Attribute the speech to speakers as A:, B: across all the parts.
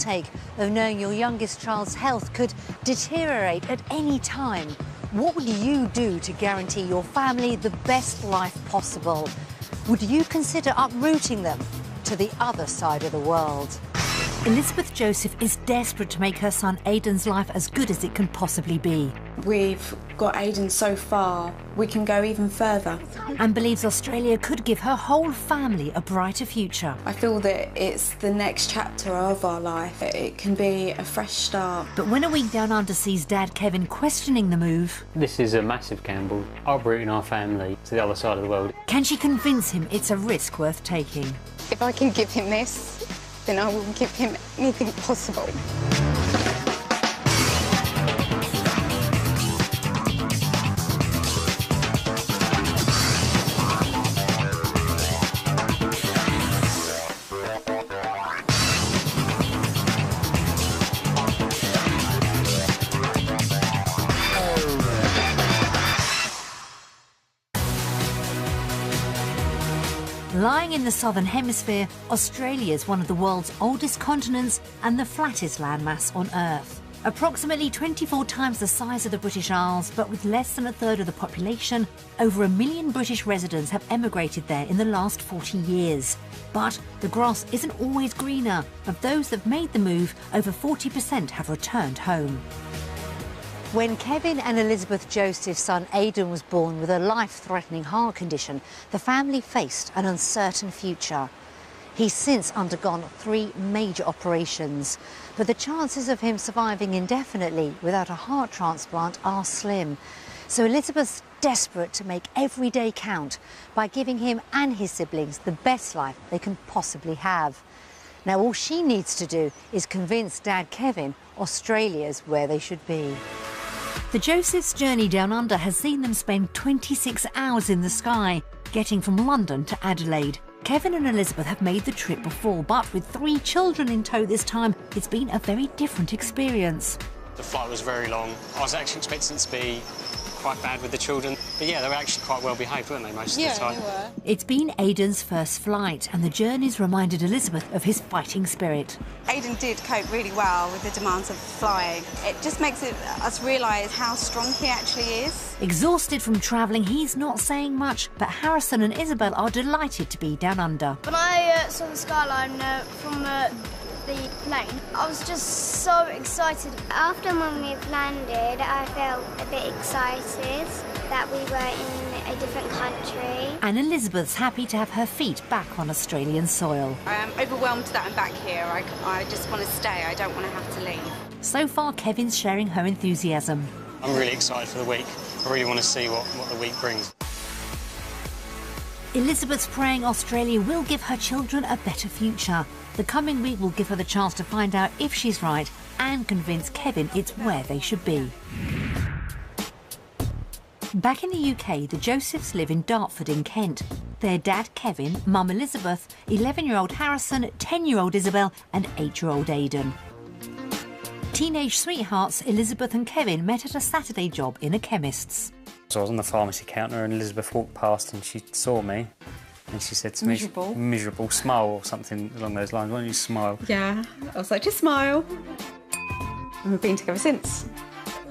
A: heartache of knowing your youngest child's health could deteriorate at any time. What would you do to guarantee your family the best life possible? Would you consider uprooting them to the other side of the world? Elizabeth Joseph is desperate to make her son Aidan's life as good as it can possibly be.
B: We've got Aidan so far, we can go even further.
A: And believes Australia could give her whole family a brighter future.
B: I feel that it's the next chapter of our life. It can be a fresh start.
A: But when a week down under sees Dad Kevin questioning the move...
C: This is a massive gamble, uprooting our family to the other side of the world.
A: Can she convince him it's a risk worth taking?
D: If I can give him this, then I will give him anything possible.
A: Lying in the southern hemisphere, Australia is one of the world's oldest continents and the flattest landmass on Earth. Approximately 24 times the size of the British Isles, but with less than a third of the population, over 1 million British residents have emigrated there in the last 40 years. But the grass isn't always greener. Of those that have made the move, over 40% have returned home. When Kevin and Elizabeth Joseph's son Aidan was born with a life-threatening heart condition, the family faced an uncertain future. He's since undergone 3 major operations, but the chances of him surviving indefinitely without a heart transplant are slim. So Elizabeth's desperate to make every day count by giving him and his siblings the best life they can possibly have. Now all she needs to do is convince Dad Kevin Australia's where they should be. The Josephs' journey down under has seen them spend 26 hours in the sky, getting from London to Adelaide. Kevin and Elizabeth have made the trip before, but with 3 children in tow this time, it's been a very different experience.
C: The flight was very long. I was actually expecting it to be quite bad with the children. But yeah, they were actually quite well behaved, weren't they, most of the time?
D: Yeah, they were.
A: It's been Aidan's first flight, and the journey's reminded Elizabeth of his fighting spirit.
D: Aidan did cope really well with the demands of flying. It just makes us realise how strong he actually is.
A: Exhausted from travelling, he's not saying much, but Harrison and Isabel are delighted to be down under.
E: When I saw the skyline from the plane, I was just so excited.
F: After when we've landed, I felt a bit excited that we were in a different country.
A: And Elizabeth's happy to have her feet back on Australian soil.
D: I am overwhelmed that I'm back here. I just want to stay. I don't want to have to leave.
A: So far, Kevin's sharing her enthusiasm.
C: I'm really excited for the week. I really want to see what the week brings.
A: Elizabeth's praying Australia will give her children a better future. The coming week will give her the chance to find out if she's right and convince Kevin it's where they should be. Back in the UK, the Josephs live in Dartford in Kent. Their dad Kevin, mum Elizabeth, 11-year-old Harrison, 10-year-old Isabel and 8-year-old Aidan. Teenage sweethearts Elizabeth and Kevin met at a Saturday job in a chemist's.
C: So I was on the pharmacy counter and Elizabeth walked past and she saw me and she said to me, miserable, smile or something along those lines. Why don't you smile?
B: Yeah, I was like, just smile. And we've been together since.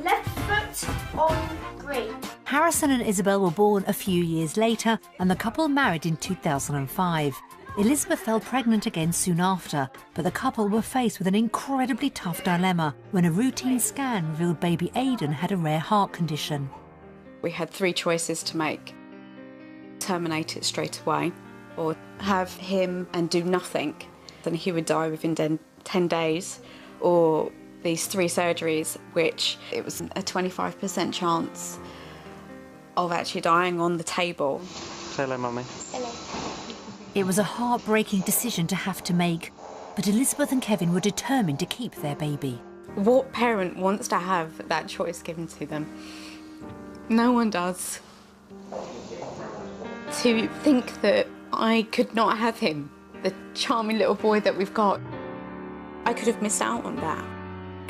F: Left foot on green.
A: Harrison and Isabel were born a few years later and the couple married in 2005. Elizabeth fell pregnant again soon after, but the couple were faced with an incredibly tough dilemma when a routine scan revealed baby Aidan had a rare heart condition.
B: We had 3 choices to make. Terminate it straight away, or have him and do nothing, then he would die within 10 days, or these 3 surgeries, which it was a 25% chance of actually dying on the table.
C: Say hello, Mummy.
F: Hello.
A: It was a heartbreaking decision to have to make, but Elizabeth and Kevin were determined to keep their baby.
B: What parent wants to have that choice given to them? No one does. To think that I could not have him, the charming little boy that we've got, I could have missed out on that.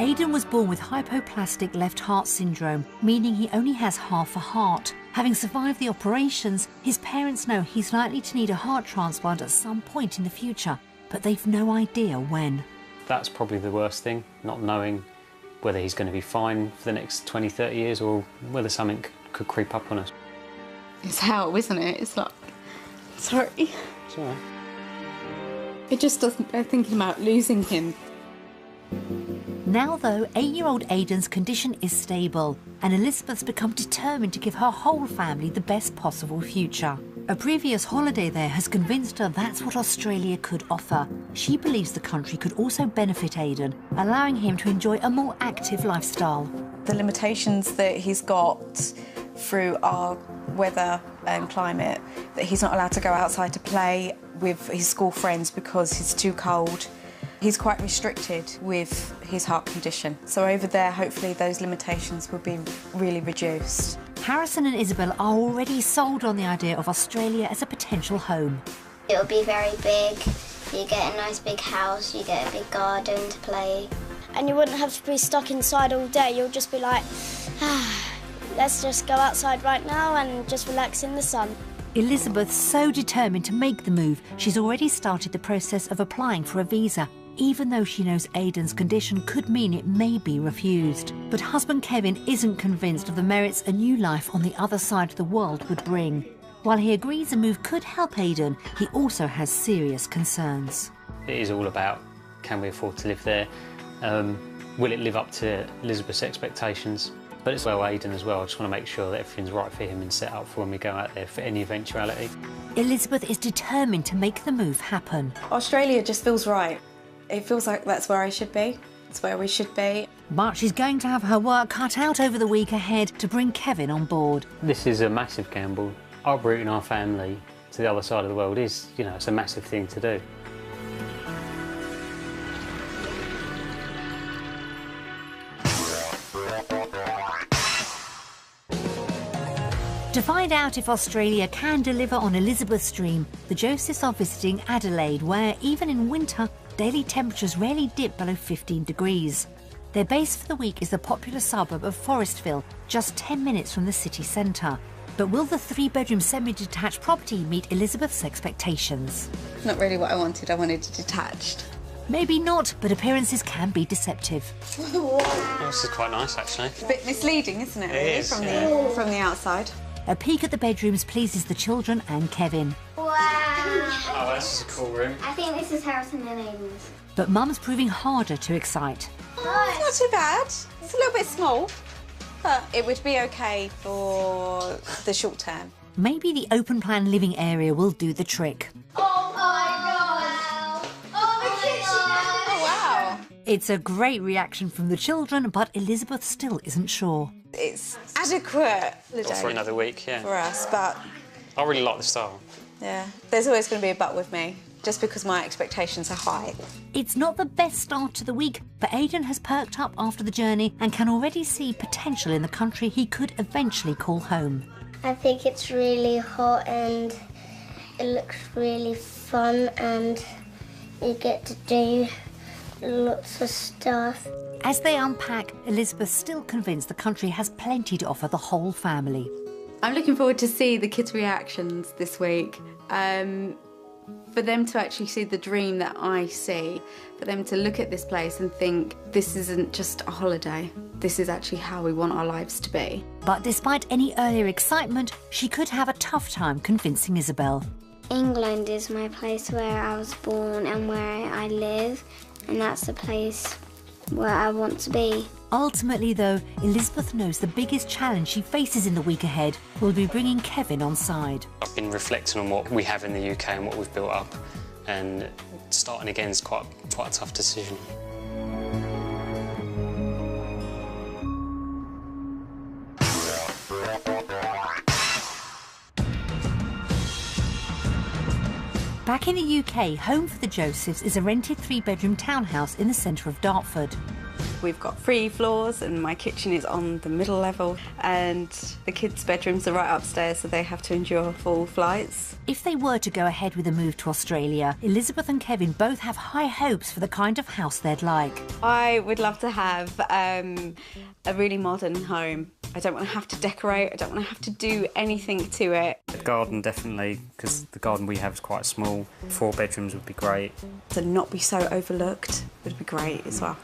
A: Aidan was born with hypoplastic left heart syndrome, meaning he only has half a heart. Having survived the operations, his parents know he's likely to need a heart transplant at some point in the future, but they've no idea when.
C: That's probably the worst thing, not knowing whether he's going to be fine for the next 20, 30 years or whether something could creep up on us.
B: It's hell, isn't it? It's like, sorry.
C: It's all right.
B: It just doesn't bear thinking about losing him.
A: Now, though, 8-year-old Aidan's condition is stable, and Elizabeth's become determined to give her whole family the best possible future. A previous holiday there has convinced her that's what Australia could offer. She believes the country could also benefit Aidan, allowing him to enjoy a more active lifestyle.
B: The limitations that he's got through our weather and climate, that he's not allowed to go outside to play with his school friends because he's too cold. He's quite restricted with his heart condition. So over there, hopefully those limitations will be really reduced.
A: Harrison and Isabel are already sold on the idea of Australia as a potential home.
F: It'll be very big. You get a nice big house, you get a big garden to play.
E: And you wouldn't have to be stuck inside all day. You'll just be like, let's just go outside right now and just relax in the sun.
A: Elizabeth's so determined to make the move, she's already started the process of applying for a visa, even though she knows Aidan's condition could mean it may be refused. But husband Kevin isn't convinced of the merits a new life on the other side of the world would bring. While he agrees the move could help Aidan, he also has serious concerns.
C: It is all about, can we afford to live there? Will it live up to Elizabeth's expectations? But it's well Aidan as well. I just want to make sure that everything's right for him and set up for when we go out there for any eventuality.
A: Elizabeth is determined to make the move happen.
B: Australia just feels right. It feels like that's where I should be. It's where we should be.
A: But she's going to have her work cut out over the week ahead to bring Kevin on board.
C: This is a massive gamble. Uprooting our family to the other side of the world is, you know, it's a massive thing to do.
A: To find out if Australia can deliver on Elizabeth's dream, the Josephs are visiting Adelaide, where even in winter, daily temperatures rarely dip below 15 degrees. Their base for the week is the popular suburb of Forestville, just 10 minutes from the city centre. But will the 3-bedroom semi-detached property meet Elizabeth's expectations?
B: Not really what I wanted it detached.
A: Maybe not, but appearances can be deceptive.
C: Oh, this is quite nice, actually.
B: A bit misleading, isn't it, really,
C: is,
B: from the outside.
A: A peek at the bedrooms pleases the children and Kevin.
F: Wow!
C: Oh, this is a cool room.
F: I think this is Harrison and Aidan's.
A: But Mum's proving harder to excite.
B: Oh, it's not too bad. It's a little bit small, but it would be okay for the short term.
A: Maybe the open-plan living area will do the trick.
F: Oh my God! Oh, the kitchen!
B: Oh, wow!
A: It's a great reaction from the children, but Elizabeth still isn't sure.
B: It's adequate
C: For another week, yeah.
B: for us, but
C: I really like the style.
B: yeah, there's always going to be a but with me, just because my expectations are high.
A: It's not the best start to the week, but Aidan has perked up after the journey and can already see potential in the country he could eventually call home.
F: I think it's really hot and it looks really fun and you get to do lots of stuff.
A: As they unpack, Elizabeth's still convinced the country has plenty to offer the whole family.
B: I'm looking forward to see the kids' reactions this week. For them to actually see the dream that I see, for them to look at this place and think, this isn't just a holiday, this is actually how we want our lives to be.
A: But despite any earlier excitement, she could have a tough time convincing Isabel.
F: England is my place where I was born and where I live, and that's the place where I want to be.
A: Ultimately, though, Elizabeth knows the biggest challenge she faces in the week ahead will be bringing Kevin on side.
C: I've been reflecting on what we have in the UK and what we've built up, and starting again is quite a tough decision.
A: Back in the UK, home for the Josephs is a rented 3-bedroom townhouse in the centre of Dartford.
B: We've got 3 floors and my kitchen is on the middle level and the kids' bedrooms are right upstairs, so they have to endure full flights.
A: If they were to go ahead with a move to Australia, Elizabeth and Kevin both have high hopes for the kind of house they'd like.
B: I would love to have a really modern home I don't want to have to decorate. I don't want to have to do anything to it.
C: The garden, definitely, because the garden we have is quite small. 4 bedrooms would be great.
B: To not be so overlooked would be great as well.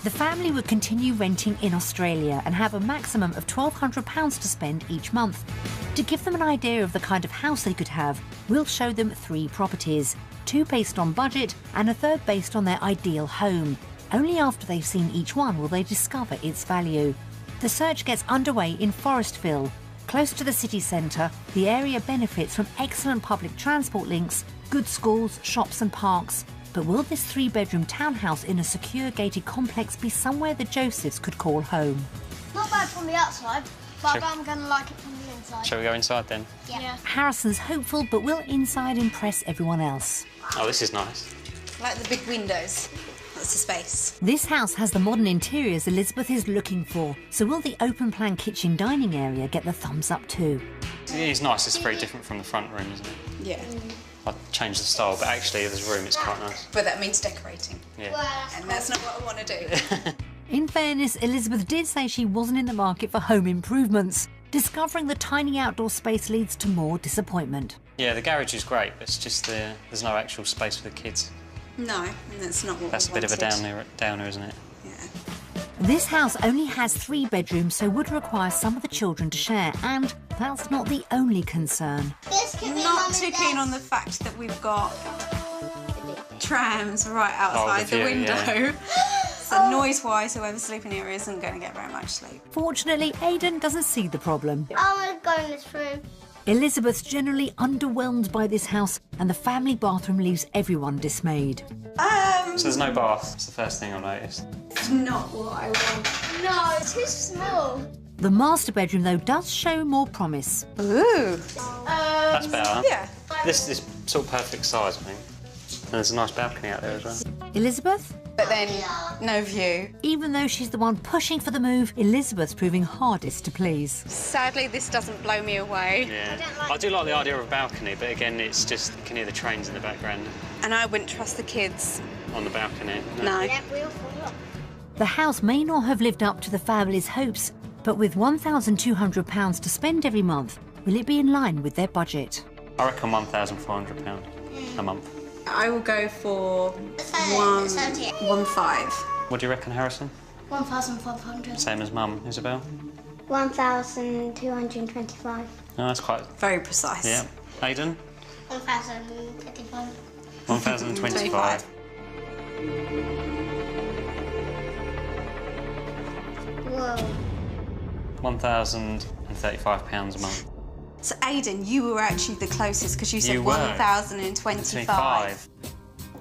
A: The family would continue renting in Australia and have a maximum of £1,200 to spend each month. To give them an idea of the kind of house they could have, we'll show them 3 properties, 2 based on budget and a 3rd based on their ideal home. Only after they've seen each one will they discover its value. The search gets underway in Forestville. Close to the city centre, the area benefits from excellent public transport links, good schools, shops and parks. But will this 3-bedroom townhouse in a secure gated complex be somewhere the Josephs could call home?
E: Not bad from the outside, but I'm going to like it from the inside.
C: Shall we go inside then?
E: Yeah.
A: Harrison's hopeful, but will inside impress everyone else?
C: Oh, this is nice.
D: I like the big windows. That's the space.
A: This house has the modern interiors Elizabeth is looking for, so will the open-plan kitchen dining area get the thumbs up too?
C: It is nice. It's very different from the front room, isn't it?
D: Yeah.
C: I changed the style, but actually this room is quite nice.
D: But that means decorating.
C: Yeah.
D: And that's not what I want to do.
A: In fairness, Elizabeth did say she wasn't in the market for home improvements. Discovering the tiny outdoor space leads to more disappointment.
C: Yeah, the garage is great, but it's just there's no actual space for the kids.
D: No, and that's not what
C: That's
D: we
C: a bit of a
D: wanted.
C: downer, isn't it?
D: Yeah.
A: This house only has 3 bedrooms, so would require some of the children to share, and that's not the only concern.
D: Not too keen on the fact that we've got trams right outside the
C: view,
D: window.
C: yeah.
D: So noise-wise, whoever's sleeping here isn't going to get very much sleep.
A: Fortunately, Aidan doesn't see the problem.
F: I want to go in this room.
A: Elizabeth's generally underwhelmed by this house, and the family bathroom leaves everyone dismayed.
C: So there's no bath. That's the first thing I noticed.
D: It's not what I want.
E: No, it's too small.
A: The master bedroom, though, does show more promise.
D: Ooh.
C: That's better.
D: Yeah.
C: This is sort of perfect size, I think. And there's a nice balcony out there as well.
A: Elizabeth?
D: But then, no view.
A: Even though she's the one pushing for the move, Elizabeth's proving hardest to please.
D: Sadly, this doesn't blow me away.
C: Yeah. I do like the idea of a balcony, but again, it's just, you can hear the trains in the background
D: And I wouldn't trust the kids.
C: on the balcony.
D: No.
E: Yeah, we'll fall up.
A: The house may not have lived up to the family's hopes, but with £1,200 to spend every month, will it be in line with their budget?
C: I reckon £1,400 a month.
D: I will go for 1,500.
C: What do you reckon, Harrison?
E: 1,500.
C: Same as Mum, Isabel?
F: 1,225.
C: No, that's quite...
D: Very precise.
C: Yeah. Aidan?
F: 1,025.
C: 1,025.
F: Whoa.
C: £1,035 a month.
D: So, Aidan, you were actually the closest because you said
C: You were.
D: 1,025.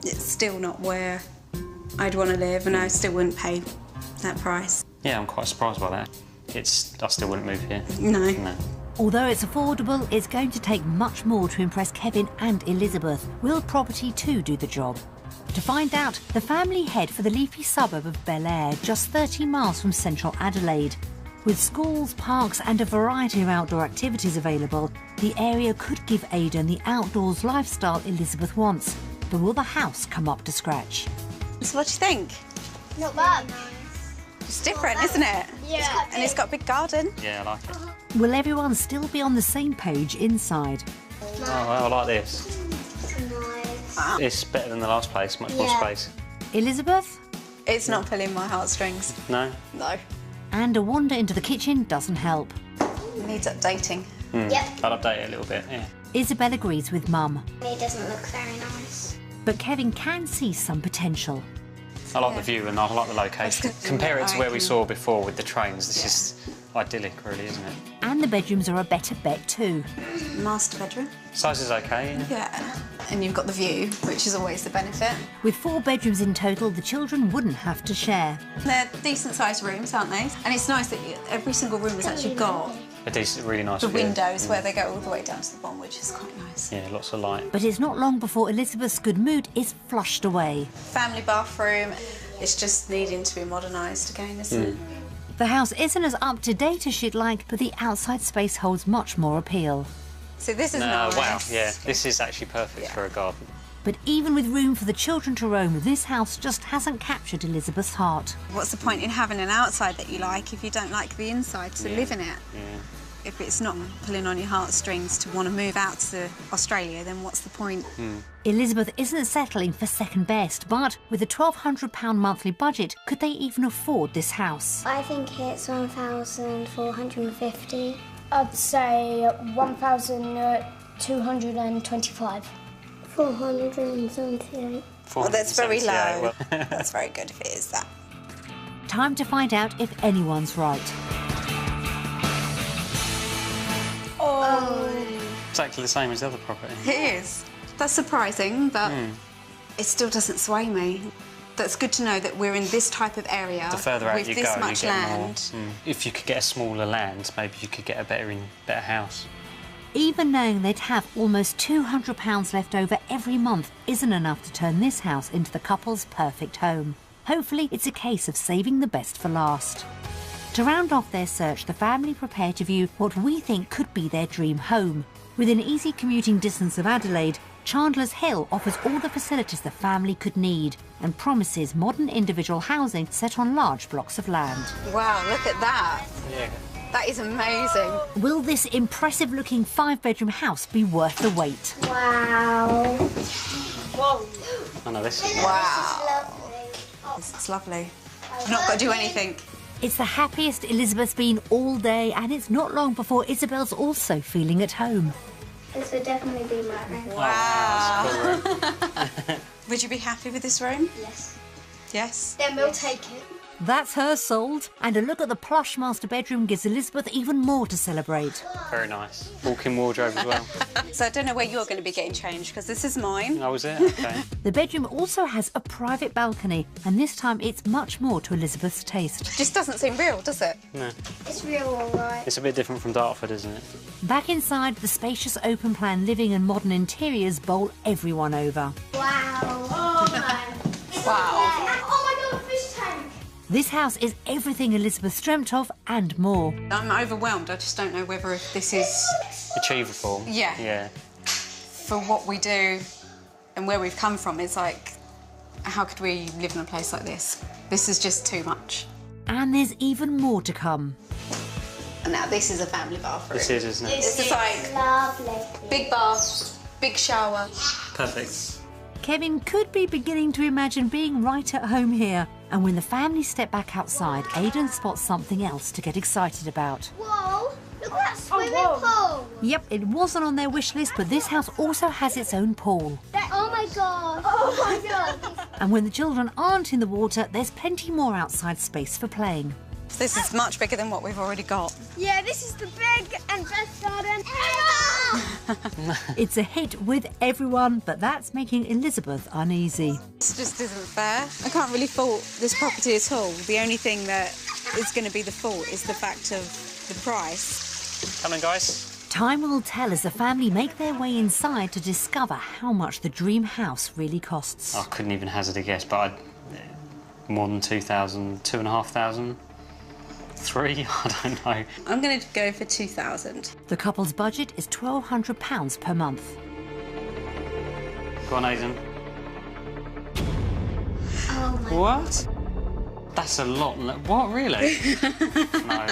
D: It's still not where I'd want to live, and I still wouldn't pay that price.
C: Yeah, I'm quite surprised by that. I still wouldn't move here.
D: No.
C: No.
A: Although it's affordable, it's going to take much more to impress Kevin and Elizabeth. Will Property 2 do the job? To find out, the family head for the leafy suburb of Bel Air, just 30 miles from central Adelaide. With schools, parks and a variety of outdoor activities available, the area could give Aidan the outdoors lifestyle Elizabeth wants. But will the house come up to scratch?
D: So what do you think?
E: Not bad.
D: It's different, isn't it?
E: Yeah.
D: And it's got a big garden.
C: Yeah, I like it.
A: Will everyone still be on the same page inside?
C: Oh, well, I like this.
F: Nice.
C: It's better than the last place, much more
F: Yeah.
C: space.
A: Elizabeth?
D: It's not pulling my heartstrings.
C: No?
D: No.
A: And a wander into the kitchen doesn't help.
D: It needs updating.
F: Yep.
C: I'll update it a little bit, yeah.
A: Isabel agrees with Mum,
F: It doesn't look very nice.
A: but Kevin can see some potential.
C: I like the view and I like the location.
D: That's good.
C: Compare it to where we
D: I
C: saw before with the trains. This is idyllic, really, isn't it?
A: And the bedrooms are a better bet too.
D: Master bedroom.
C: Size is okay, yeah.
D: Yeah. And you've got the view, which is always the benefit.
A: With 4 bedrooms in total, the children wouldn't have to share.
D: They're decent-sized rooms, aren't they? And it's nice that every single room has actually got
C: A decent, really nice
D: the
C: view.
D: windows where they go all the way down to the bottom, which is quite nice.
C: Yeah, lots of light.
A: But it's not long before Elizabeth's good mood is flushed away.
D: Family bathroom. It's just needing to be modernised again, isn't it?
A: The house isn't as up-to-date as she'd like, but the outside space holds much more appeal.
D: So this is nice.
C: Wow, yeah. This is actually perfect for a garden.
A: But even with room for the children to roam, this house just hasn't captured Elizabeth's heart.
D: What's the point in having an outside that you like if you don't like the inside to live in it?
C: Yeah.
D: If it's not pulling on your heartstrings to want to move out to Australia, then what's the point?
A: Elizabeth isn't settling for second best, but with a £1,200 monthly budget, could they even afford this house?
F: I think it's 1,450.
E: I'd say 1,225.
F: 478.
D: Well, that's very
C: 478,
D: low.
C: well.
D: That's very good if it is that.
A: Time to find out if anyone's right.
D: Oh,
C: Exactly the same as the other property.
D: it is. That's surprising, but it still doesn't sway me. That's good to know that we're in this type of area
C: The further out
D: with
C: you
D: this
C: go,
D: much
C: you get
D: land.
C: more. If you could get a smaller land, maybe you could get a better house.
A: Even knowing they'd have almost £200 left over every month isn't enough to turn this house into the couple's perfect home. Hopefully, it's a case of saving the best for last. To round off their search, the family prepare to view what we think could be their dream home. Within easy commuting distance of Adelaide, Chandler's Hill offers all the facilities the family could need and promises modern individual housing set on large blocks of land.
D: Wow, look at that.
C: Yeah.
D: That is amazing.
A: Will this impressive-looking 5-bedroom house be worth the wait?
F: Wow.
E: Whoa.
C: I know this is nice.
D: Wow. This is lovely. I've not got to do anything.
A: It's the happiest Elizabeth's been all day, and it's not long before Isabel's also feeling at home.
F: This would definitely be my room.
D: Wow.
C: Cool, right?
D: Would you be happy with this room?
F: Yes.
D: Yes.
E: Then we'll take it.
A: That's her sold, and a look at the plush master bedroom gives Elizabeth even more to celebrate.
C: Very nice. Walk-in wardrobe as well.
D: So I don't know where you're going to be getting changed because this is mine.
C: Oh, was it? Okay.
A: The bedroom also has a private balcony, and this time it's much more to Elizabeth's taste.
D: Just doesn't seem real, does it?
C: No.
F: It's real, all right.
C: It's a bit different from Dartford, isn't it?
A: Back inside, the spacious open-plan living and modern interiors bowl everyone over.
F: Wow. Oh, man.
D: Wow.
F: Oh, my God, fish tank.
A: This house is everything Elizabeth dreamt of and more.
D: I'm overwhelmed. I just don't know whether this is
C: Achievable.
D: Yeah.
C: Yeah.
D: for what we do and where we've come from. It's like, how could we live in a place like this? This is just too much.
A: And there's even more to come.
D: And now this is a family bathroom.
C: This is, isn't it?
D: It's just like
F: Lovely.
D: big bath, big shower.
C: Perfect.
A: Kevin could be beginning to imagine being right at home here. And when the family step back outside, Aidan spots something else to get excited about.
F: Whoa, look at that swimming pool.
A: Yep, it wasn't on their wish list, but this house also has its own pool.
F: Oh my God. Oh my God.
A: And when the children aren't in the water, there's plenty more outside space for playing.
D: This is much bigger than what we've already got.
E: Yeah, this is the big and best garden ever!
A: It's a hit with everyone, but that's making Elizabeth uneasy.
D: This just isn't fair. I can't really fault this property at all. The only thing that is going to be the fault is the fact of the price.
C: Come on, guys.
A: Time will tell as the family make their way inside to discover how much the dream house really costs.
C: I couldn't even hazard a guess, but more than 2,000, 2,500. 3? I don't know.
D: I'm going to go for 2,000.
A: The couple's budget is £1,200 per month.
C: Go on, Aidan.
F: Oh my.
C: What? That's a lot. What, really? No,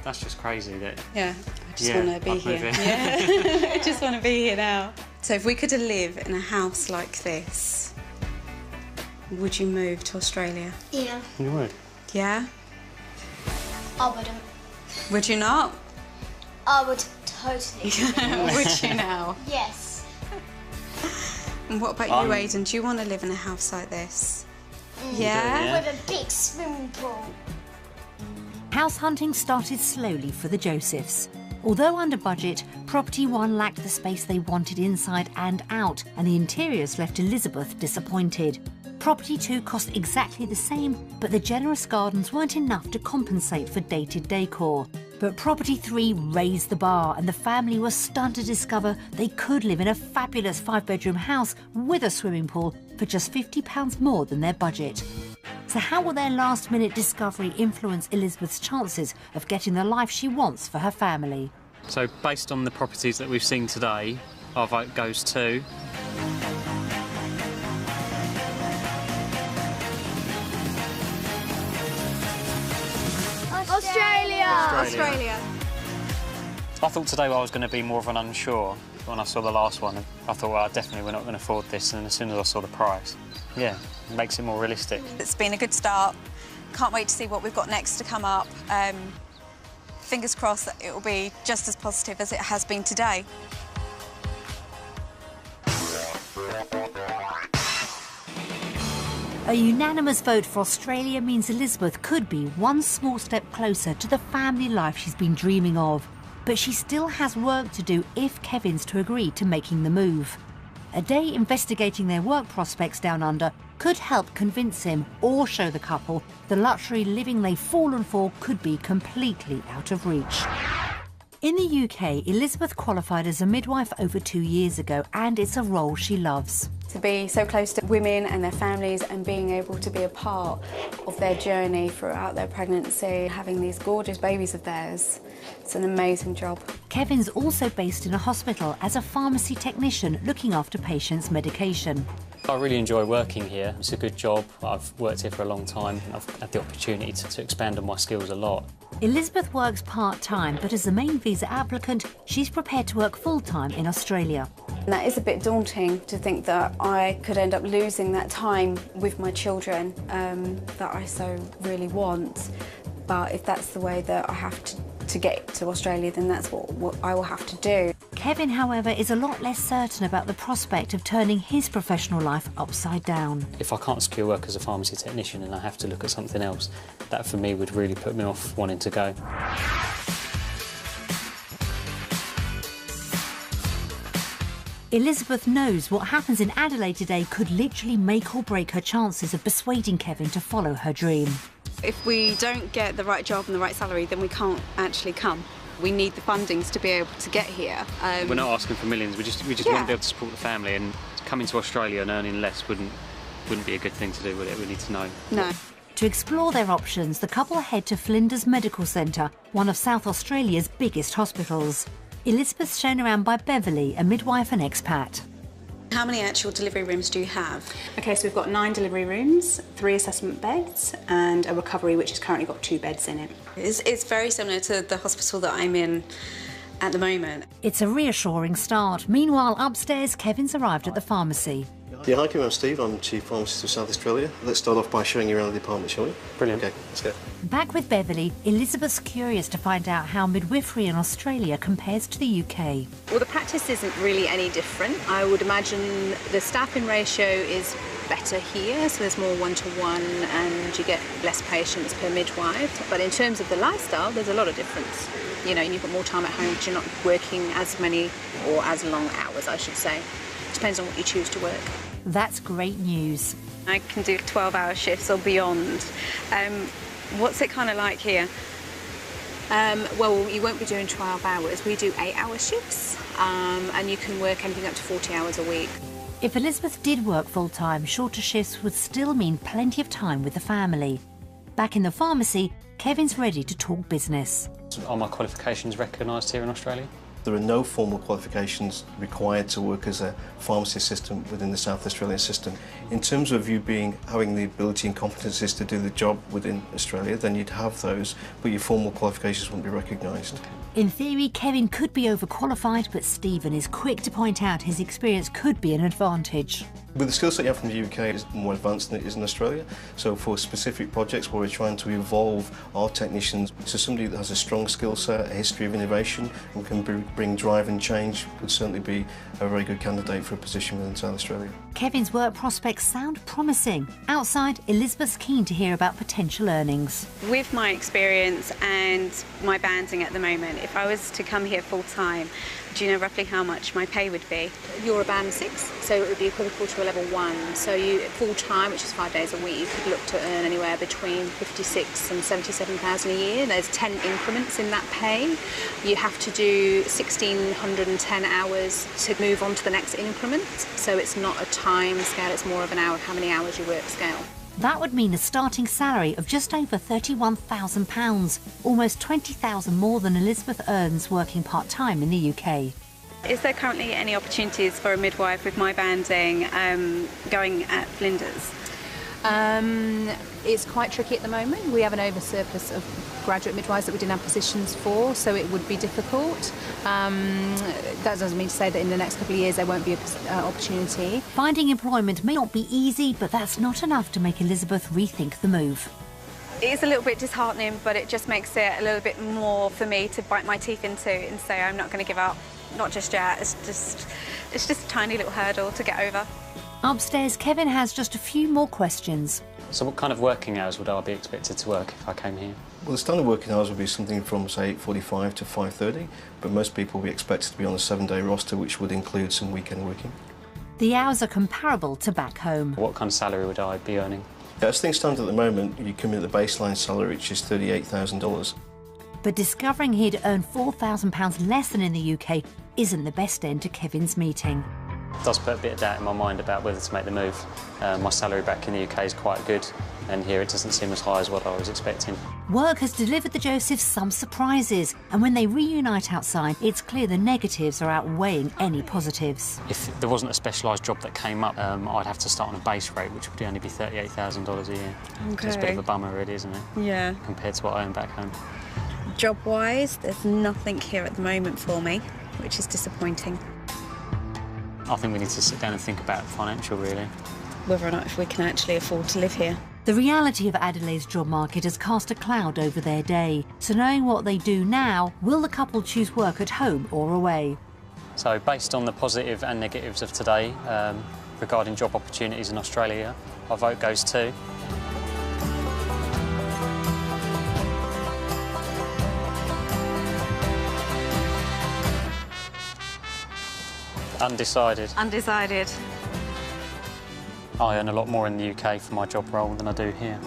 C: that's just crazy. That.
D: Yeah, I just
C: Yeah,
D: want to be
C: I'd
D: here.
C: move it.
D: Yeah, I just want to be here now. So if we could live in a house like this, would you move to Australia?
F: Yeah.
C: You would.
D: Yeah?
E: I wouldn't.
D: Would you not?
E: I would totally.
D: Would you now?
E: Yes.
D: And what about you, Aidan? Do you want to live in a house like this? Yeah?
C: Yeah.
E: With a big swimming pool.
A: House hunting started slowly for the Josephs. Although under budget, Property 1 lacked the space they wanted inside and out, and the interiors left Elizabeth disappointed. Property 2 cost exactly the same, but the generous gardens weren't enough to compensate for dated decor. But Property 3 raised the bar, and the family was stunned to discover they could live in a fabulous 5-bedroom house with a swimming pool for just £50 more than their budget. So how will their last-minute discovery influence Elizabeth's chances of getting the life she wants for her family?
C: So, based on the properties that we've seen today, our vote goes to
D: Australia.
C: I thought today I was going to be more of an unsure when I saw the last one. I thought, well, definitely we're not going to afford this, and as soon as I saw the price, yeah, it makes it more realistic.
D: It's been a good start. Can't wait to see what we've got next to come up. Fingers crossed that it will be just as positive as it has been today.
A: A unanimous vote for Australia means Elizabeth could be one small step closer to the family life she's been dreaming of. But she still has work to do if Kevin's to agree to making the move. A day investigating their work prospects down under could help convince him or show the couple the luxury living they've fallen for could be completely out of reach. In the UK, Elizabeth qualified as a midwife over 2 years ago, and it's a role she loves.
B: To be so close to women and their families and being able to be a part of their journey throughout their pregnancy, having these gorgeous babies of theirs, it's an amazing job.
A: Kevin's also based in a hospital as a pharmacy technician looking after patients' medication.
C: I really enjoy working here. It's a good job. I've worked here for a long time. I've had the opportunity to expand on my skills a lot.
A: Elizabeth works part-time, but as the main visa applicant, she's prepared to work full-time in Australia.
B: And that is a bit daunting to think that I could end up losing that time with my children that I so really want. But if that's the way that I have to get to Australia, then that's what I will have to do.
A: Kevin, however, is a lot less certain about the prospect of turning his professional life upside down.
C: If I can't secure work as a pharmacy technician and I have to look at something else, that for me would really put me off wanting to go.
A: Elizabeth knows what happens in Adelaide today could literally make or break her chances of persuading Kevin to follow her dream.
D: If we don't get the right job and the right salary, then we can't actually come. We need the fundings to be able to get here.
C: We're not asking for millions, we just want to be able to support the family, and coming to Australia and earning less wouldn't be a good thing to do, would it? We need to know.
D: No.
A: To explore their options, the couple head to Flinders Medical Centre, one of South Australia's biggest hospitals. Elizabeth's shown around by Beverly, a midwife and expat.
D: How many actual delivery rooms do you have?
G: Okay, so we've got 9 delivery rooms, 3 assessment beds, and a recovery which has currently got 2 beds in it.
D: It's very similar to the hospital that I'm in at the moment.
A: It's a reassuring start. Meanwhile, upstairs, Kevin's arrived at the pharmacy.
H: Yeah, hi, I'm Steve. I'm Chief Pharmacist of South Australia. Let's start off by showing you around the department, shall we?
C: Brilliant.
H: Okay, let's go.
A: Back with Beverly, Elizabeth's curious to find out how midwifery in Australia compares to the UK.
G: Well, the practice isn't really any different. I would imagine the staffing ratio is better here, so there's more one-to-one and you get less patients per midwife. But in terms of the lifestyle, there's a lot of difference. You know, you've got more time at home because you're not working as many or as long hours, I should say. Depends on what you choose to work.
A: That's great news.
D: I can do 12-hour shifts or beyond. What's it kind of like here?
G: Well, you won't be doing 12 hours. We do 8-hour shifts, and you can work anything up to 40 hours a week.
A: If Elizabeth did work full-time, shorter shifts would still mean plenty of time with the family. Back in the pharmacy, Kevin's ready to talk business.
C: Are my qualifications recognised here in Australia?
H: There are no formal qualifications required to work as a pharmacy assistant within the South Australian system. In terms of you having the ability and competencies to do the job within Australia, then you'd have those, but your formal qualifications wouldn't be recognised.
A: In theory, Kevin could be overqualified, but Stephen is quick to point out his experience could be an advantage.
H: With the skill set you have from the UK, it's more advanced than it is in Australia. So for specific projects where we're trying to evolve our technicians to somebody that has a strong skill set, a history of innovation, and can bring drive and change, would certainly be a very good candidate for a position within South Australia.
A: Kevin's work prospects sound promising. Outside, Elizabeth's keen to hear about potential earnings.
D: With my experience and my banding at the moment, if I was to come here full-time, do you know roughly how much my pay would be?
G: You're a band 6, so it would be equivalent to a level 1. So you full-time, which is 5 days a week, you could look to earn anywhere between 56 and 77,000 a year. There's 10 increments in that pay. You have to do 1,610 hours to move on to the next increment. So it's not a time scale, it's more of an hour, how many hours you work scale.
A: That would mean a starting salary of just over £31,000, almost $20,000 more than Elizabeth earns working part-time in the UK.
D: Is there currently any opportunities for a midwife with my banding going at Flinders?
G: It's quite tricky at the moment. We have an oversurplus of graduate midwives that we didn't have positions for, so it would be difficult. That doesn't mean to say that in the next couple of years there won't be an opportunity.
A: Finding employment may not be easy, but that's not enough to make Elizabeth rethink the move.
D: It is a little bit disheartening, but it just makes it a little bit more for me to bite my teeth into and say I'm not going to give up. Not just yet. It's just a tiny little hurdle to get over.
A: Upstairs, Kevin has just a few more questions.
C: So what kind of working hours would I be expected to work if I came here?
H: Well, the standard working hours would be something from, say, 8:45 to 5:30, but most people will be expected to be on a 7-day roster, which would include some weekend working.
A: The hours are comparable to back home.
C: What kind of salary would I be earning?
H: As things stand at the moment, you come in at the baseline salary, which is $38,000.
A: But discovering he'd earn £4,000 less than in the UK isn't the best end to Kevin's meeting.
C: It does put a bit of doubt in my mind about whether to make the move. My salary back in the UK is quite good, and here it doesn't seem as high as what I was expecting.
A: Work has delivered the Josephs some surprises, and when they reunite outside, it's clear the negatives are outweighing any positives.
C: If there wasn't a specialised job that came up, I'd have to start on a base rate, which would only be $38,000 a year.
D: Okay.
C: So it's a bit of a bummer, really, isn't it?
D: Yeah.
C: Compared to what I earn back home.
D: Job-wise, there's nothing here at the moment for me, which is disappointing.
C: I think we need to sit down and think about financial, really.
D: Whether or not if we can actually afford to live here.
A: The reality of Adelaide's job market has cast a cloud over their day. So knowing what they do now, will the couple choose work at home or away?
C: So based on the positive and negatives of today, regarding job opportunities in Australia, our vote goes to... Undecided.
D: Undecided.
C: I earn a lot more in the UK for my job role than I do here.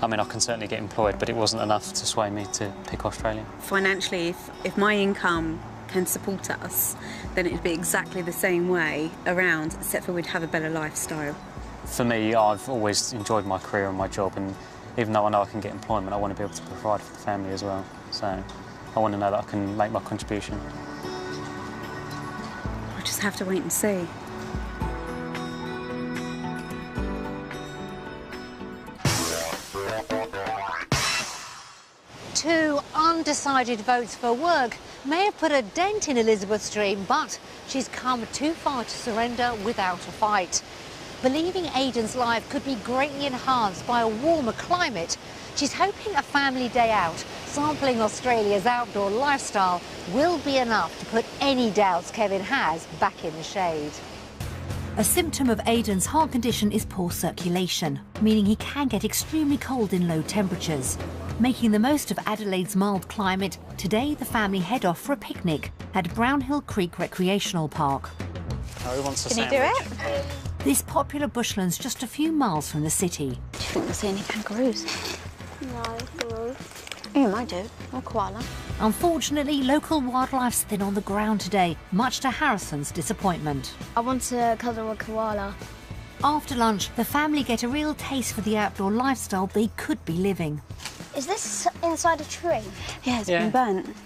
C: I mean, I can certainly get employed, but it wasn't enough to sway me to pick Australia.
D: Financially, if my income can support us, then it'd be exactly the same way around, except for we'd have a better lifestyle.
C: For me, I've always enjoyed my career and my job, and even though I know I can get employment, I want to be able to provide for the family as well. So I want to know that I can make my contribution.
D: We'll just have to wait and see.
A: Two undecided votes for work may have put a dent in Elizabeth's dream, but she's come too far to surrender without a fight. Believing Aidan's life could be greatly enhanced by a warmer climate, she's hoping a family day out, sampling Australia's outdoor lifestyle, will be enough to put any doubts Kevin has back in the shade. A symptom of Aidan's heart condition is poor circulation, meaning he can get extremely cold in low temperatures. Making the most of Adelaide's mild climate, today the family head off for a picnic at Brownhill Creek Recreational Park.
C: Oh, who wants a
D: Can
C: sandwich?
D: you do it?
A: This popular bushland's just a few miles from the city.
G: Do you think we'll see any kangaroos?
F: No,
G: You might do. Or koala.
A: Unfortunately, local wildlife's thin on the ground today, much to Harrison's disappointment.
E: I want to cuddle a koala.
A: After lunch, the family get a real taste for the outdoor lifestyle they could be living.
E: Is this inside a tree?
D: Yeah, it's
C: Yeah.
D: been burnt.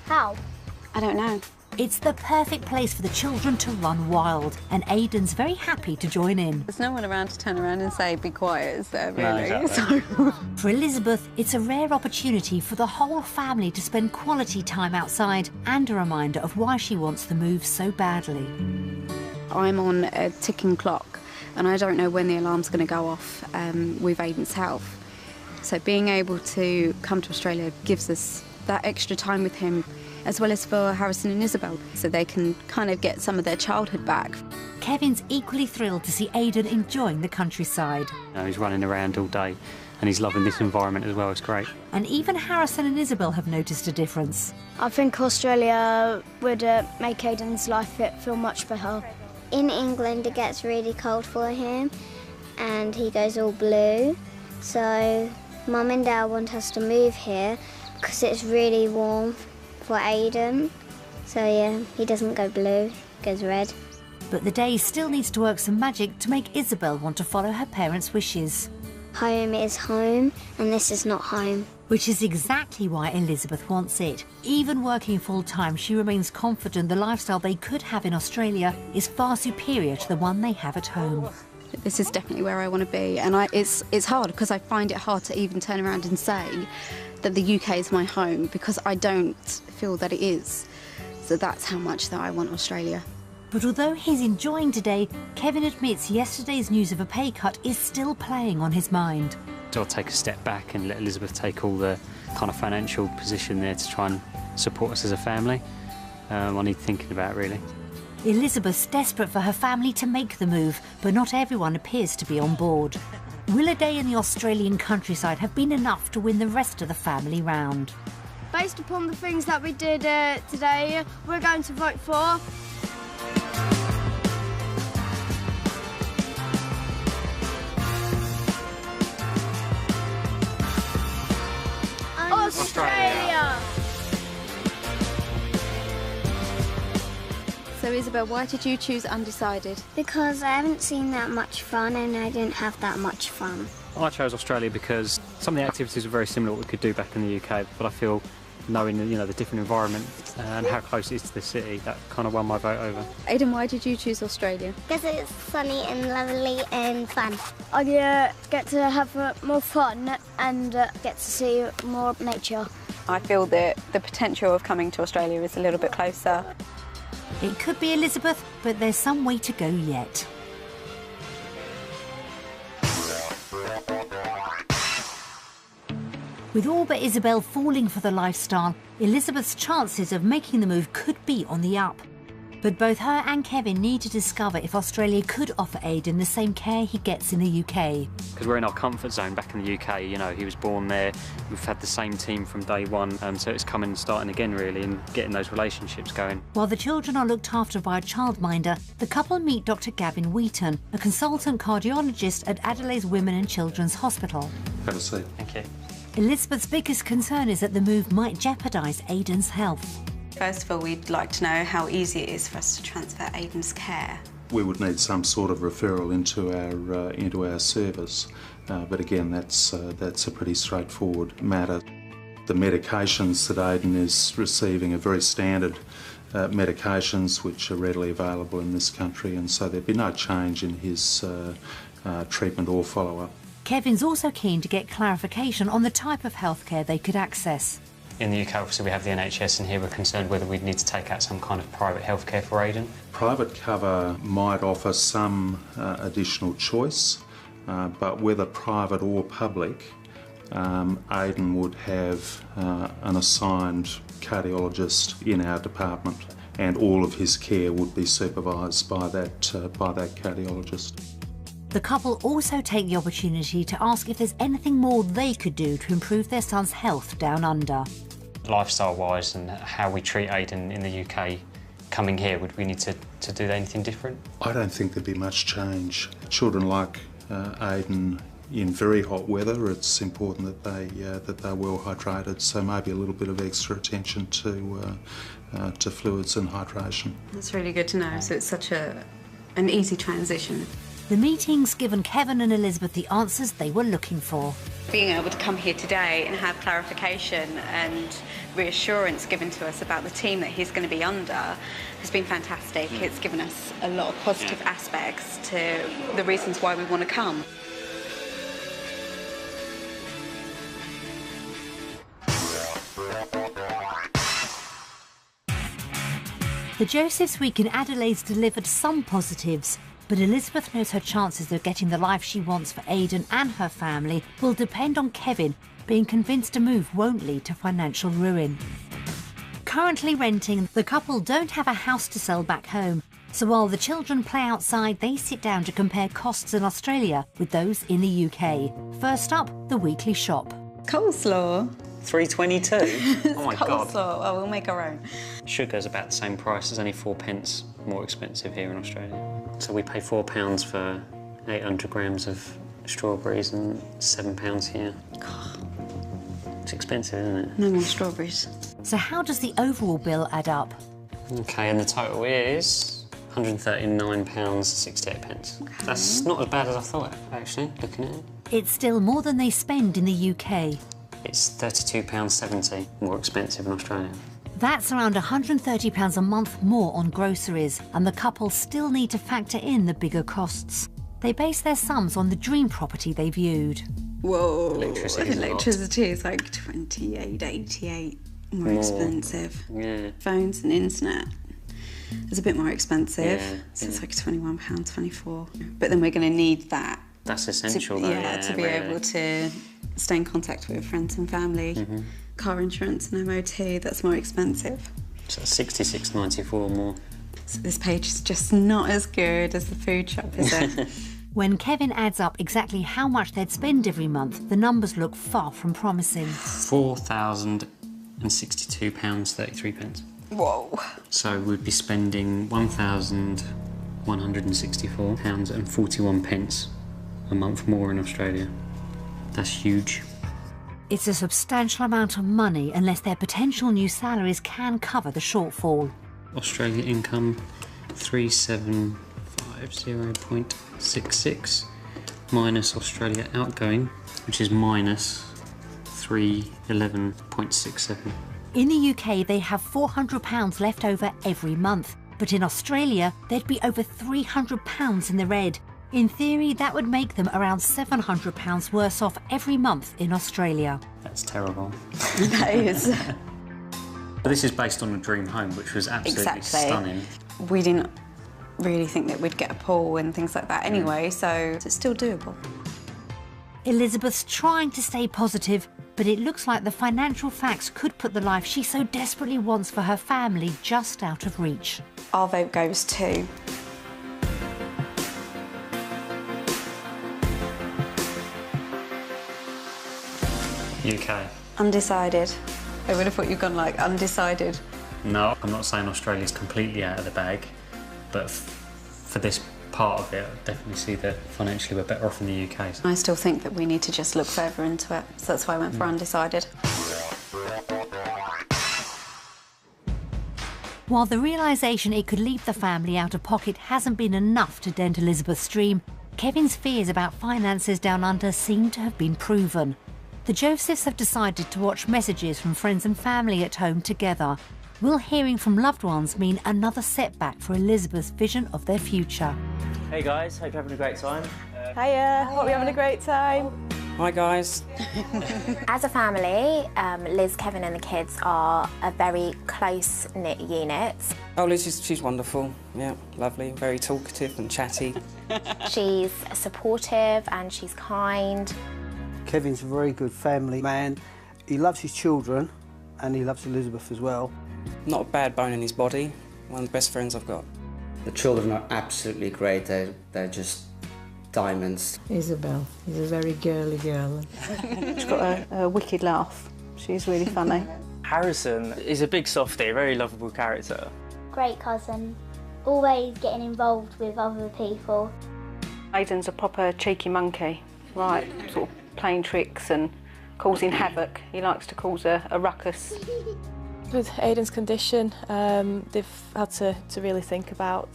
E: How?
D: I don't know.
A: It's the perfect place for the children to run wild, and Aidan's very happy to join in.
D: There's no one around to turn around and say, be quiet, is there,
C: No,
D: really?
C: exactly.
D: So...
A: For Elizabeth, it's a rare opportunity for the whole family to spend quality time outside, and a reminder of why she wants the move so badly.
B: I'm on a ticking clock and I don't know when the alarm's going to go off with Aidan's health. So being able to come to Australia gives us that extra time with him, as well as for Harrison and Isabel, so they can kind of get some of their childhood back.
A: Kevin's equally thrilled to see Aidan enjoying the countryside.
C: You know, he's running around all day and he's loving this environment as well. It's great.
A: And even Harrison and Isabel have noticed a difference.
E: I think Australia would make Aidan's life feel much better.
F: In England, it gets really cold for him, and he goes all blue. So Mum and Dad want us to move here because it's really warm for Aidan. So yeah, he doesn't go blue, he goes red.
A: But the day still needs to work some magic to make Isabel want to follow her parents' wishes.
F: Home is home, and this is not home.
A: Which is exactly why Elizabeth wants it. Even working full-time, she remains confident the lifestyle they could have in Australia is far superior to the one they have at home.
B: this is definitely where I want to be. And it's hard because I find it hard to even turn around and say that the UK is my home, because I don't feel that it is. So that's how much that I want Australia.
A: But although he's enjoying today, Kevin admits yesterday's news of a pay cut is still playing on his mind.
C: So I'll take a step back and let Elizabeth take all the kind of financial position there to try and support us as a family. I need thinking about, really.
A: Elizabeth's desperate for her family to make the move, but not everyone appears to be on board. Will a day in the Australian countryside have been enough to win the rest of the family round?
E: Based upon the things that we did today, we're going to vote for Australia.
B: So Isabel, why did you choose undecided?
F: Because I haven't seen that much fun and I didn't have that much fun.
C: I chose Australia because some of the activities are very similar to what we could do back in the UK, but I feel knowing the different environment and how close it is to the city, that kind of won my vote over.
B: Aidan, why did you choose Australia?
F: Because it's sunny and lovely and fun.
E: I get to have more fun and get to see more nature.
D: I feel that the potential of coming to Australia is a little bit closer.
A: It could be Elizabeth, but there's some way to go yet. With all but Isabel falling for the lifestyle, Elizabeth's chances of making the move could be on the up. But both her and Kevin need to discover if Australia could offer Aidan the same care he gets in the UK.
C: Because we're in our comfort zone back in the UK, he was born there, we've had the same team from day one, so it's coming and starting again really and getting those relationships going.
A: While the children are looked after by a childminder, the couple meet Dr Gavin Wheaton, a consultant cardiologist at Adelaide's Women and Children's Hospital.
I: Have a seat.
C: Thank you.
A: Elizabeth's biggest concern is that the move might jeopardise Aidan's health.
B: First of all, we'd like to know how easy it is for us to transfer Aidan's care.
I: We would need some sort of referral into our service, but again, that's a pretty straightforward matter. The medications that Aidan is receiving are very standard medications which are readily available in this country, and so there'd be no change in his treatment or follow-up.
A: Kevin's also keen to get clarification on the type of healthcare they could access.
C: In the UK, obviously, we have the NHS, and here we're concerned whether we'd need to take out some kind of private healthcare for Aidan.
I: Private cover might offer some additional choice, but whether private or public, Aidan would have an assigned cardiologist in our department, and all of his care would be supervised by that cardiologist.
A: The couple also take the opportunity to ask if there's anything more they could do to improve their son's health down under.
C: Lifestyle-wise and how we treat Aidan in the UK, coming here, would we need to do anything different?
I: I don't think there'd be much change. Children like Aidan in very hot weather, it's important that they're well hydrated, so maybe a little bit of extra attention to fluids and hydration.
B: That's really good to know, so it's such an easy transition.
A: The meeting's given Kevin and Elizabeth the answers they were looking for.
B: Being able to come here today and have clarification and reassurance given to us about the team that he's going to be under has been fantastic. It's given us a lot of positive aspects to the reasons why we want to come.
A: The Joseph's Week in Adelaide's delivered some positives, but Elizabeth knows her chances of getting the life she wants for Aidan and her family will depend on Kevin being convinced a move won't lead to financial ruin. Currently renting, the couple don't have a house to sell back home, so while the children play outside, they sit down to compare costs in Australia with those in the UK. First up, the weekly shop.
B: Coleslaw.
C: $3.22? Oh my God.
B: Coleslaw. Oh, we'll make our own.
C: Sugar's about the same price, it's only 4p more expensive here in Australia. So we pay £4 for 800 grams of strawberries and £7 here. It's expensive, isn't it?
B: No more strawberries.
A: So how does the overall bill add up?
C: OK, and the total is £139.68. Okay. That's not as bad as I thought, actually, looking at it.
A: It's still more than they spend in the UK.
C: It's £32.70 more expensive in Australia.
A: That's around £130 a month more on groceries, and the couple still need to factor in the bigger costs. They base their sums on the dream property they viewed.
B: Whoa,
C: Electricity
B: is like 28.88 more
C: More.
B: expensive.
C: Yeah.
B: Phones and internet is a bit more expensive,
C: Yeah,
B: so it's
C: yeah.
B: like £21.24. But then we're going to need that
C: That's
B: to,
C: essential, though.
B: to be
C: really.
B: able to stay in contact with friends and family.
C: Mm-hmm.
B: Car insurance and MOT, that's more expensive.
C: So $66.94 more.
B: So this page is just not as good as the food shop, is it?
A: When Kevin adds up exactly how much they'd spend every month, the numbers look far from promising.
C: £4,062.33.
B: Whoa.
C: So we'd be spending £1,164.41 a month more in Australia. That's huge.
A: It's a substantial amount of money unless their potential new salaries can cover the shortfall.
C: Australia income 3750.66 minus Australia outgoing, which is minus 311.67.
A: In the UK, they have £400 left over every month, but in Australia, they'd be over £300 in the red. In theory, that would make them around £700 worse off every month in Australia.
C: That's terrible.
B: That is.
C: But this is based on a dream home, which was absolutely stunning.
B: We didn't really think that we'd get a pool and things like that anyway, so it's still doable.
A: Elizabeth's trying to stay positive, but it looks like the financial facts could put the life she so desperately wants for her family just out of reach.
B: Our vote goes to...
C: UK.
B: Undecided. I would have thought you'd gone like undecided.
C: No, I'm not saying Australia's completely out of the bag, but for this part of it, I definitely see that financially we're better off in the UK.
B: I still think that we need to just look further into it, so that's why I went for undecided.
A: While the realisation it could leave the family out of pocket hasn't been enough to dent Elizabeth's dream, Kevin's fears about finances down under seem to have been proven. The Josephs have decided to watch messages from friends and family at home together. Will hearing from loved ones mean another setback for Elizabeth's vision of their future?
J: Hey guys, hope you're having a great time.
K: Hiya, hope you're having a great time.
J: Hi guys.
L: As a family, Liz, Kevin and the kids are a very close-knit unit.
J: Oh, Liz, she's wonderful. Yeah, lovely, very talkative and chatty.
L: She's supportive and she's kind.
M: Kevin's a very good family man. He loves his children and he loves Elizabeth as well.
J: Not a bad bone in his body. One of the best friends I've got.
N: The children are absolutely great. They're just diamonds.
K: Isabel is a very girly girl. She's got a wicked laugh. She's really funny.
J: Harrison is a big softie, very lovable character.
F: Great cousin, always getting involved with other people.
K: Aiden's a proper cheeky monkey, right, sort of playing tricks and causing havoc. He likes to cause a ruckus.
O: With Aiden's condition, they've had to really think about,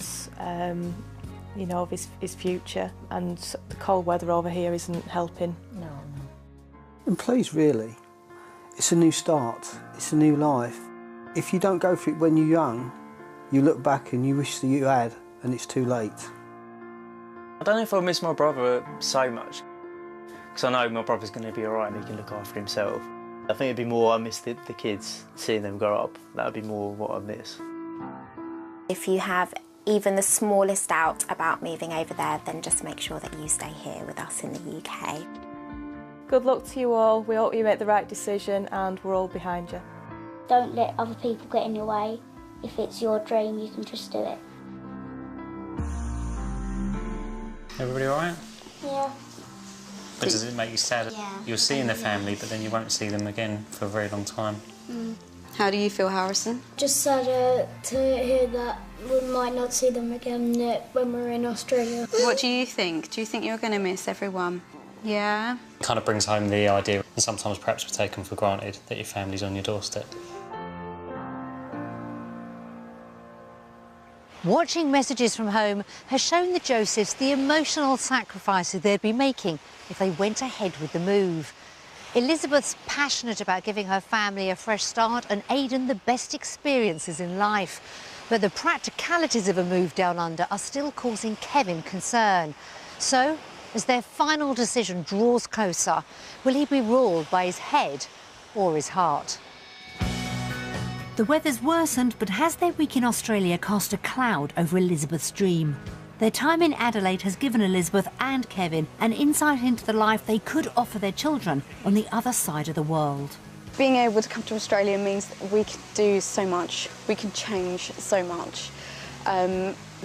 O: you know, of his future, and the cold weather over here isn't helping.
L: No.
M: And please, really, it's a new start, it's a new life. If you don't go for it when you're young, you look back and you wish that you had, and it's too late.
J: I don't know if I miss my brother so much, because I know my brother's going to be all right and he can look after himself. I think it'd be more I miss the kids, seeing them grow up. That would be more what I miss.
L: If you have even the smallest doubt about moving over there, then just make sure that you stay here with us in the UK.
O: Good luck to you all. We hope you make the right decision and we're all behind you.
F: Don't let other people get in your way. If it's your dream, you can just do it.
C: Everybody all right?
F: Yeah.
C: But does it make you sad?
F: Yeah.
C: You're seeing the family, but then you won't see them again for a very long time.
B: How do you feel, Harrison?
F: Just sad to hear that we might not see them again when we're in Australia.
B: What do you think? Do you think you're going to miss everyone? Yeah?
C: Kind of brings home the idea, and sometimes perhaps we take them for granted, that your family's on your doorstep.
A: Watching messages from home has shown the Josephs the emotional sacrifices they'd be making if they went ahead with the move. Elizabeth's passionate about giving her family a fresh start and Aidan the best experiences in life. But the practicalities of a move down under are still causing Kevin concern. So, as their final decision draws closer, will he be ruled by his head or his heart? The weather's worsened, but has their week in Australia cast a cloud over Elizabeth's dream? Their time in Adelaide has given Elizabeth and Kevin an insight into the life they could offer their children on the other side of the world.
B: Being able to come to Australia means that we can do so much, we can change so much.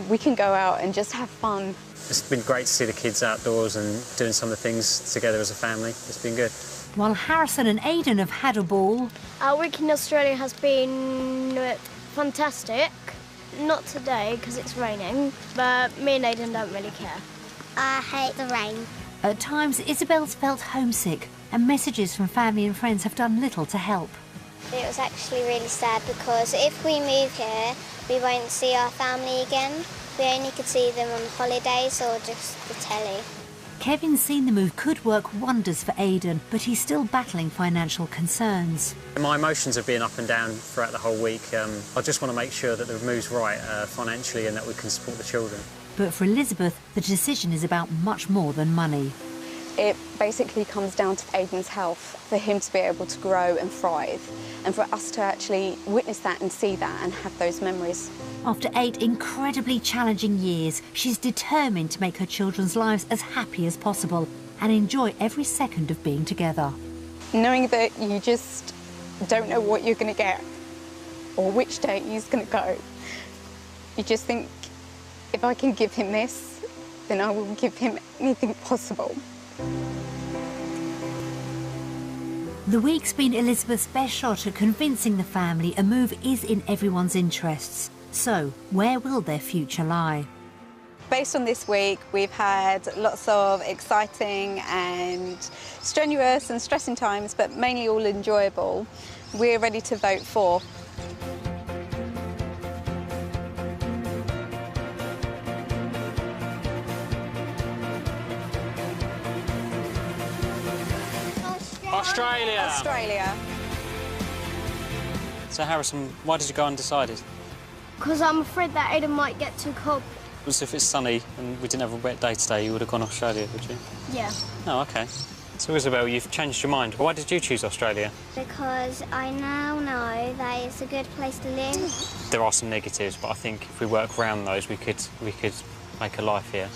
B: We can go out and just have fun.
C: It's been great to see the kids outdoors and doing some of the things together as a family. It's been good.
A: While Harrison and Aidan have had a ball.
E: Our week in Australia has been fantastic. Not today because it's raining, but me and Aidan don't really care.
F: I hate the rain.
A: At times, Isabel's felt homesick, and messages from family and friends have done little to help.
F: It was actually really sad because if we move here, we won't see our family again. We only could see them on holidays or just the telly.
A: Kevin's seen the move could work wonders for Aidan, but he's still battling financial concerns.
C: My emotions have been up and down throughout the whole week. I just want to make sure that the move's right financially and that we can support the children.
A: But for Elizabeth, the decision is about much more than money.
B: It basically comes down to Aidan's health, for him to be able to grow and thrive, and for us to actually witness that and see that and have those memories.
A: After 8 incredibly challenging years, she's determined to make her children's lives as happy as possible and enjoy every second of being together.
B: Knowing that you just don't know what you're going to get or which day he's going to go, you just think, if I can give him this, then I will give him anything possible.
A: The week's been Elizabeth's best shot at convincing the family a move is in everyone's interests. So, where will their future lie?
B: Based on this week, we've had lots of exciting and strenuous and stressing times, but mainly all enjoyable. We're ready to vote for.
C: Australia!
B: Australia.
C: So Harrison, why did you go undecided?
E: Because I'm afraid that Aidan might get too cold.
C: So if it's sunny and we didn't have a wet day today, you would have gone Australia, would you?
E: Yeah.
C: Oh, OK. So Isabel, you've changed your mind. Why did you choose Australia?
F: Because I now know that it's a good place to live.
C: There are some negatives, but I think if we work around those, we could make a life here.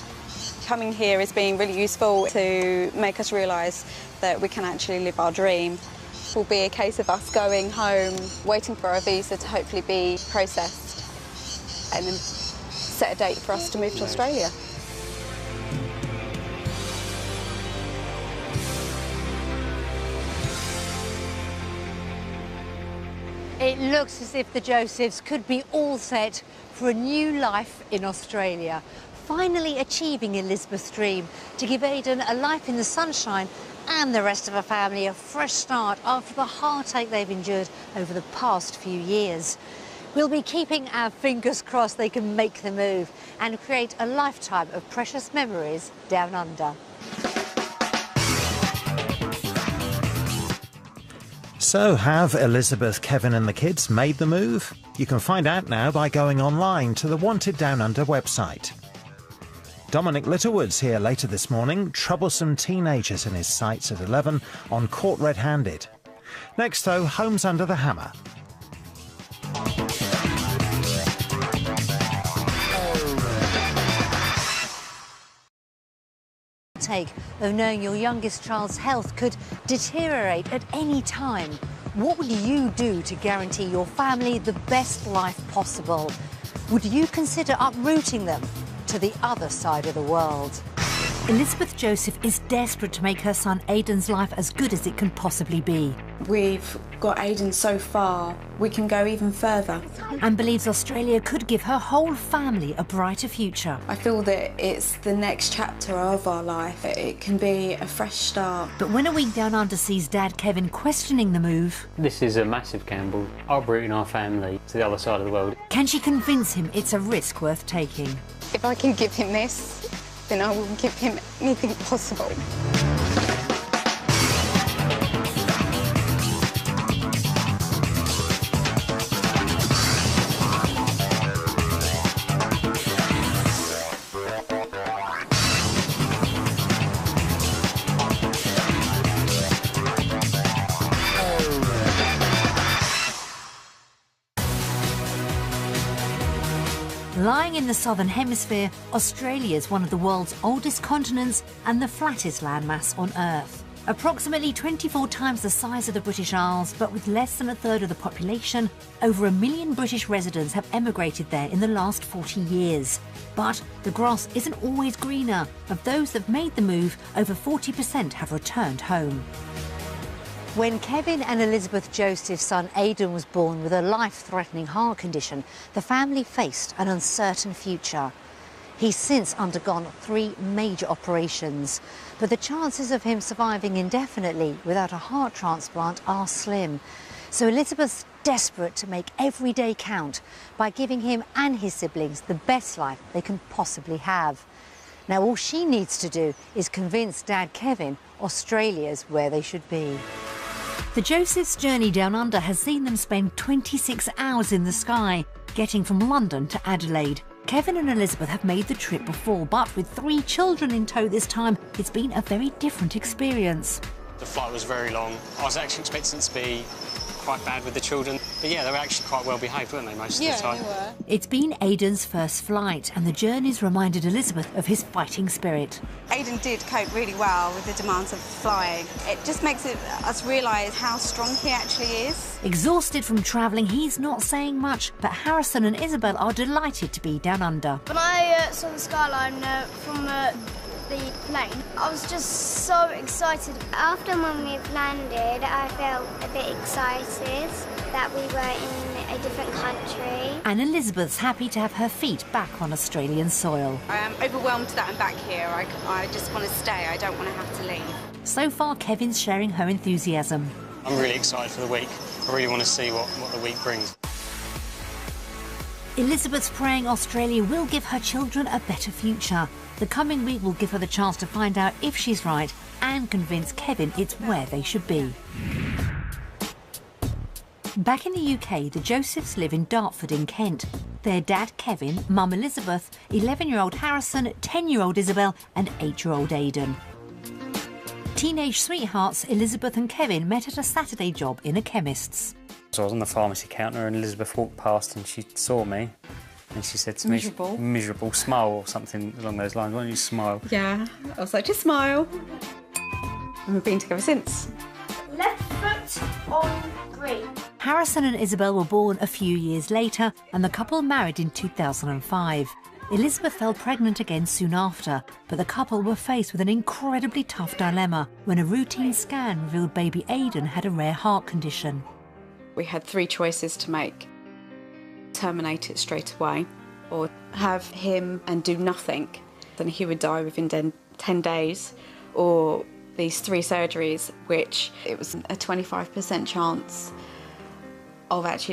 B: Coming here has been really useful to make us realise that we can actually live our dream. It will be a case of us going home, waiting for our visa to hopefully be processed, and then set a date for us to move to Australia.
A: It looks as if the Josephs could be all set for a new life in Australia, finally achieving Elizabeth's dream to give Aidan a life in the sunshine and the rest of her family a fresh start after the heartache they've endured over the past few years. We'll be keeping our fingers crossed they can make the move and create a lifetime of precious memories down under.
P: So, have Elizabeth, Kevin and the kids made the move? You can find out now by going online to the Wanted Down Under website. Dominic Littlewood's here later this morning. Troublesome teenagers in his sights at 11 on Caught Red-Handed. Next, though, Homes Under the Hammer.
A: Of knowing your youngest child's health could deteriorate at any time. What would you do to guarantee your family the best life possible? Would you consider uprooting them to the other side of the world? Elizabeth Joseph is desperate to make her son Aidan's life as good as it can possibly be.
B: We've got Aidan so far, we can go even further.
A: And believes Australia could give her whole family a brighter future.
B: I feel that it's the next chapter of our life. It can be a fresh start.
A: But when a week down under sees Dad Kevin questioning the move...
C: This is a massive gamble, uprooting our family to the other side of the world.
A: Can she convince him it's a risk worth taking?
B: If I can give him this, then I will give him anything possible.
A: Lying in the southern hemisphere, Australia is one of the world's oldest continents and the flattest landmass on Earth. Approximately 24 times the size of the British Isles, but with less than a third of the population, over 1 million British residents have emigrated there in the last 40 years. But the grass isn't always greener. Of those that made the move, over 40% have returned home. When Kevin and Elizabeth Joseph's son Aidan was born with a life-threatening heart condition, the family faced an uncertain future. He's since undergone 3 major operations, but the chances of him surviving indefinitely without a heart transplant are slim. So Elizabeth's desperate to make every day count by giving him and his siblings the best life they can possibly have. Now all she needs to do is convince Dad Kevin Australia's where they should be. The Josephs' journey down under has seen them spend 26 hours in the sky, getting from London to Adelaide. Kevin and Elizabeth have made the trip before, but with 3 children in tow this time, it's been a very different experience.
C: The flight was very long. I was actually expecting it to be quite bad with the children, but yeah, they were actually quite well behaved, weren't they, most of the time?
D: Yeah, they were.
A: It's been Aidan's first flight, and the journey's reminded Elizabeth of his fighting spirit.
D: Aidan did cope really well with the demands of flying. It just makes us realise how strong he actually is.
A: Exhausted from travelling, he's not saying much, but Harrison and Isabel are delighted to be down under.
E: When I saw the skyline from the plane, I was just so excited.
F: After when we've landed, I felt a bit excited that we were in a different country.
A: And Elizabeth's happy to have her feet back on Australian soil.
D: I am overwhelmed that I'm back here. I just want to stay. I don't want to have to leave.
A: So far, Kevin's sharing her enthusiasm.
C: I'm really excited for the week. I really want to see what the week brings.
A: Elizabeth's praying Australia will give her children a better future. The coming week will give her the chance to find out if she's right and convince Kevin it's where they should be. Back in the UK, the Josephs live in Dartford in Kent. Their dad, Kevin, mum Elizabeth, 11-year-old Harrison, 10-year-old Isabel and 8-year-old Aidan. Teenage sweethearts Elizabeth and Kevin met at a Saturday job in a chemist's.
C: So I was on the pharmacy counter and Elizabeth walked past and she saw me and she said to me, miserable, smile or something along those lines. Why don't you smile?
D: Yeah, I was like, just smile. And we've been together since.
E: Left foot on green.
A: Harrison and Isabel were born a few years later and the couple married in 2005. Elizabeth fell pregnant again soon after, but the couple were faced with an incredibly tough dilemma when a routine scan revealed baby Aidan had a rare heart condition.
B: We had 3 choices to make. Terminate it straight away, or have him and do nothing, then he would die within 10 days, or these 3 surgeries, which it was a 25% chance of actually